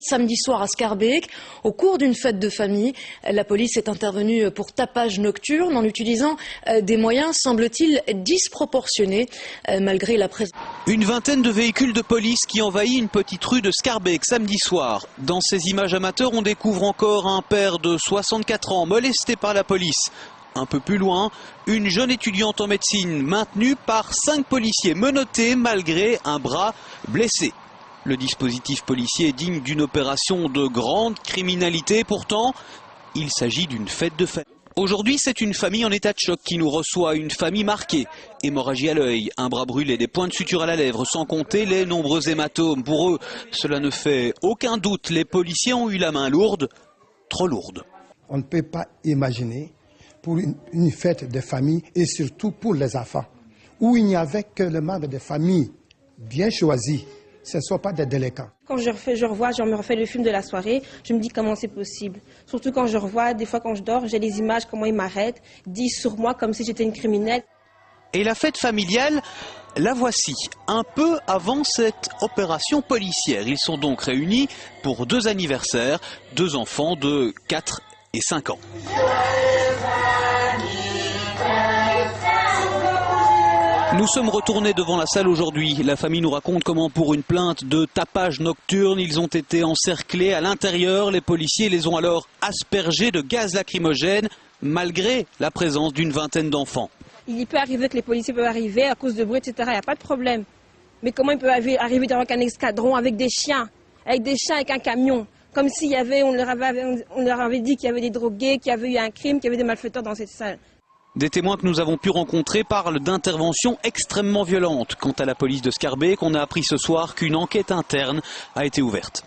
Samedi soir à Schaerbeek, au cours d'une fête de famille, la police est intervenue pour tapage nocturne en utilisant des moyens, semble-t-il, disproportionnés, malgré la présence. Une vingtaine de véhicules de police qui envahit une petite rue de Schaerbeek samedi soir. Dans ces images amateurs, on découvre encore un père de 64 ans molesté par la police. Un peu plus loin, une jeune étudiante en médecine maintenue par 5 policiers menottés malgré un bras blessé. Le dispositif policier est digne d'une opération de grande criminalité. Pourtant, il s'agit d'une fête de famille. Aujourd'hui, c'est une famille en état de choc qui nous reçoit, une famille marquée. Hémorragie à l'œil, un bras brûlé, des points de suture à la lèvre, sans compter les nombreux hématomes. Pour eux, cela ne fait aucun doute. Les policiers ont eu la main lourde, trop lourde. On ne peut pas imaginer pour une fête de famille et surtout pour les enfants, où il n'y avait que le membre de famille bien choisi. Ce ne sont pas des délinquants. Quand je me refais le film de la soirée, je me dis comment c'est possible. Surtout quand je revois, des fois quand je dors, j'ai les images, comment ils m'arrêtent, disent sur moi comme si j'étais une criminelle. Et la fête familiale, la voici, un peu avant cette opération policière. Ils sont donc réunis pour 2 anniversaires, 2 enfants de 4 et 5 ans. Nous sommes retournés devant la salle aujourd'hui. La famille nous raconte comment pour une plainte de tapage nocturne, ils ont été encerclés à l'intérieur. Les policiers les ont alors aspergés de gaz lacrymogène malgré la présence d'une vingtaine d'enfants. Il peut arriver que les policiers peuvent arriver à cause de bruit, etc. Il n'y a pas de problème. Mais comment ils peuvent arriver avec un escadron, avec des chiens, avec un camion, comme s'il y avait, on leur avait dit qu'il y avait des drogués, qu'il y avait eu un crime, qu'il y avait des malfaiteurs dans cette salle. Des témoins que nous avons pu rencontrer parlent d'interventions extrêmement violentes. Quant à la police de Schaerbeek, on a appris ce soir qu'une enquête interne a été ouverte.